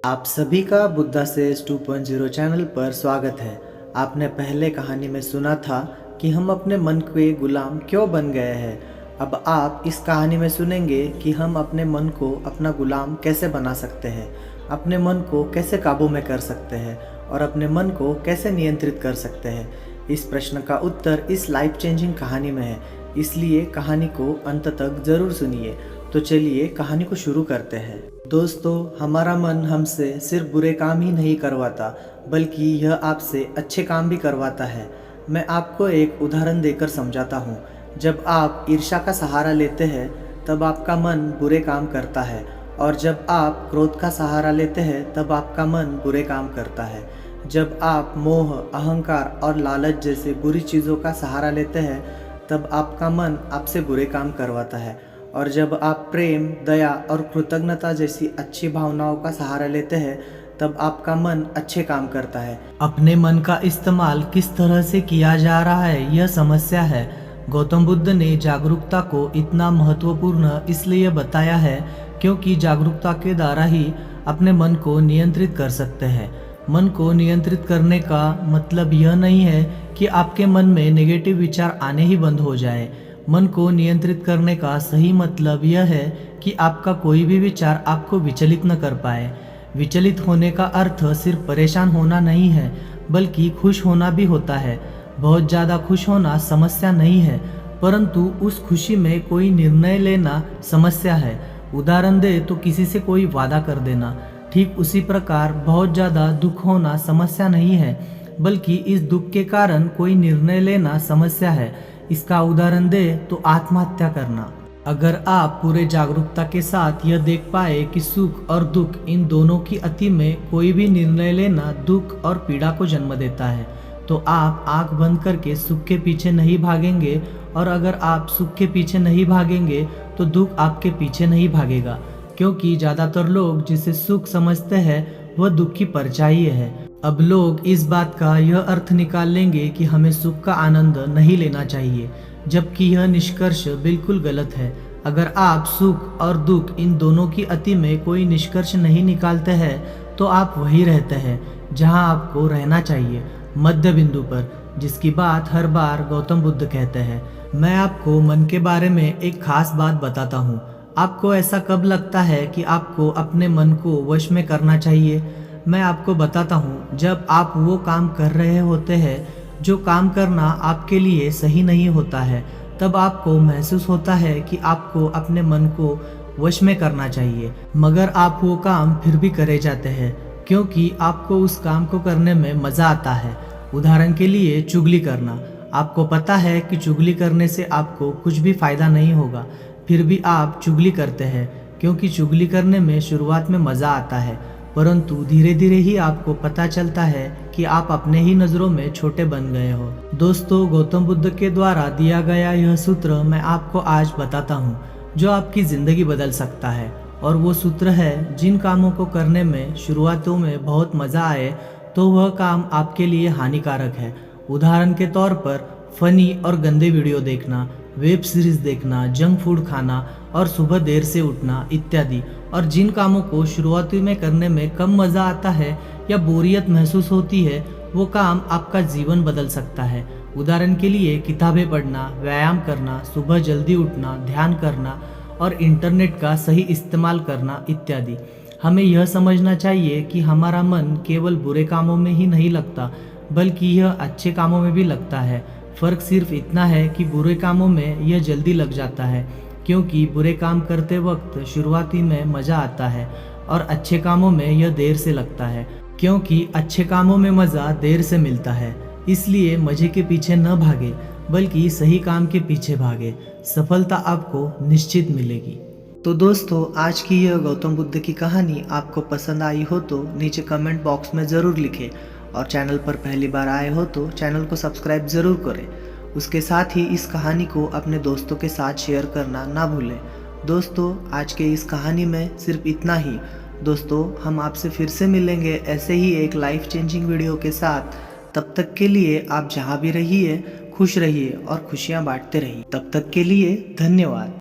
आप सभी का बुद्धा सेज 2.0 चैनल पर स्वागत है। आपने पहले कहानी में सुना था कि हम अपने मन के गुलाम क्यों बन गए हैं। अब आप इस कहानी में सुनेंगे कि हम अपने मन को अपना गुलाम कैसे बना सकते हैं, अपने मन को कैसे काबू में कर सकते हैं और अपने मन को कैसे नियंत्रित कर सकते हैं। इस प्रश्न का उत्तर इस लाइफ चेंजिंग कहानी में है, इसलिए कहानी को अंत तक ज़रूर सुनिए। तो चलिए कहानी को शुरू करते हैं। दोस्तों, हमारा मन हमसे सिर्फ बुरे काम ही नहीं करवाता, बल्कि यह आपसे अच्छे काम भी करवाता है। मैं आपको एक उदाहरण देकर समझाता हूँ। जब आप ईर्ष्या का सहारा लेते हैं तब आपका मन बुरे काम करता है, और जब आप क्रोध का सहारा लेते हैं तब आपका मन बुरे काम करता है। जब आप मोह, अहंकार और लालच जैसे बुरी चीज़ों का सहारा लेते हैं तब आपका मन आपसे बुरे काम करवाता है, और जब आप प्रेम, दया और कृतज्ञता जैसी अच्छी भावनाओं का सहारा लेते हैं तब आपका मन अच्छे काम करता है। अपने मन का इस्तेमाल किस तरह से किया जा रहा है, यह समस्या है। गौतम बुद्ध ने जागरूकता को इतना महत्वपूर्ण इसलिए बताया है क्योंकि जागरूकता के द्वारा ही अपने मन को नियंत्रित कर सकते हैं। मन को नियंत्रित करने का मतलब यह नहीं है कि आपके मन में नेगेटिव विचार आने ही बंद हो जाए। मन को नियंत्रित करने का सही मतलब यह है कि आपका कोई भी विचार आपको विचलित न कर पाए। विचलित होने का अर्थ सिर्फ परेशान होना नहीं है, बल्कि खुश होना भी होता है। बहुत ज़्यादा खुश होना समस्या नहीं है, परंतु उस खुशी में कोई निर्णय लेना समस्या है। उदाहरण दे तो किसी से कोई वादा कर देना। ठीक उसी प्रकार बहुत ज़्यादा दुख होना समस्या नहीं है, बल्कि इस दुख के कारण कोई निर्णय लेना समस्या है। इसका उदाहरण दे तो आत्महत्या करना। अगर आप पूरे जागरूकता के साथ यह देख पाए कि सुख और दुख इन दोनों की अति में कोई भी निर्णय लेना दुख और पीड़ा को जन्म देता है, तो आप आंख बंद करके सुख के पीछे नहीं भागेंगे, और अगर आप सुख के पीछे नहीं भागेंगे तो दुख आपके पीछे नहीं भागेगा, क्योंकि ज़्यादातर लोग जिसे सुख समझते हैं वह दुख की परछाई है। अब लोग इस बात का यह अर्थ निकाल लेंगे कि हमें सुख का आनंद नहीं लेना चाहिए, जबकि यह निष्कर्ष बिल्कुल गलत है। अगर आप सुख और दुख इन दोनों की अति में कोई निष्कर्ष नहीं निकालते हैं तो आप वही रहते हैं जहां आपको रहना चाहिए, मध्य बिंदु पर, जिसकी बात हर बार गौतम बुद्ध कहते हैं। मैं आपको मन के बारे में एक खास बात बताता हूँ। आपको ऐसा कब लगता है कि आपको अपने मन को वश में करना चाहिए? मैं आपको बताता हूँ, जब आप वो काम कर रहे होते हैं जो काम करना आपके लिए सही नहीं होता है, तब आपको महसूस होता है कि आपको अपने मन को वश में करना चाहिए, मगर आप वो काम फिर भी करे जाते हैं क्योंकि आपको उस काम को करने में मज़ा आता है। उदाहरण के लिए चुगली करना। आपको पता है कि चुगली करने से आपको कुछ भी फ़ायदा नहीं होगा, फिर भी आप चुगली करते हैं क्योंकि चुगली करने में शुरुआत में मज़ा आता है, परंतु धीरे धीरे ही आपको पता चलता है कि आप अपने ही नज़रों में छोटे बन गए हो। दोस्तों, गौतम बुद्ध के द्वारा दिया गया यह सूत्र मैं आपको आज बताता हूँ, जो आपकी ज़िंदगी बदल सकता है। और वो सूत्र है, जिन कामों को करने में शुरुआतों में बहुत मज़ा आए तो वह काम आपके लिए हानिकारक है। उदाहरण के तौर पर फनी और गंदे वीडियो देखना, वेब सीरीज़ देखना, जंक फूड खाना और सुबह देर से उठना इत्यादि। और जिन कामों को शुरुआती में करने में कम मज़ा आता है या बोरियत महसूस होती है, वो काम आपका जीवन बदल सकता है। उदाहरण के लिए किताबें पढ़ना, व्यायाम करना, सुबह जल्दी उठना, ध्यान करना और इंटरनेट का सही इस्तेमाल करना इत्यादि। हमें यह समझना चाहिए कि हमारा मन केवल बुरे कामों में ही नहीं लगता, बल्कि यह अच्छे कामों में भी लगता है। फ़र्क सिर्फ इतना है कि बुरे कामों में यह जल्दी लग जाता है, क्योंकि बुरे काम करते वक्त शुरुआती में मज़ा आता है, और अच्छे कामों में यह देर से लगता है, क्योंकि अच्छे कामों में मज़ा देर से मिलता है। इसलिए मज़े के पीछे न भागे, बल्कि सही काम के पीछे भागे। सफलता आपको निश्चित मिलेगी। तो दोस्तों, आज की यह गौतम बुद्ध की कहानी आपको पसंद आई हो तो नीचे कमेंट बॉक्स में ज़रूर लिखें, और चैनल पर पहली बार आए हो तो चैनल को सब्सक्राइब ज़रूर करें। उसके साथ ही इस कहानी को अपने दोस्तों के साथ शेयर करना ना भूलें। दोस्तों, आज के इस कहानी में सिर्फ इतना ही। दोस्तों, हम आपसे फिर से मिलेंगे ऐसे ही एक लाइफ चेंजिंग वीडियो के साथ। तब तक के लिए आप जहाँ भी रहिए खुश रहिए और खुशियाँ बांटते रहिए। तब तक के लिए धन्यवाद।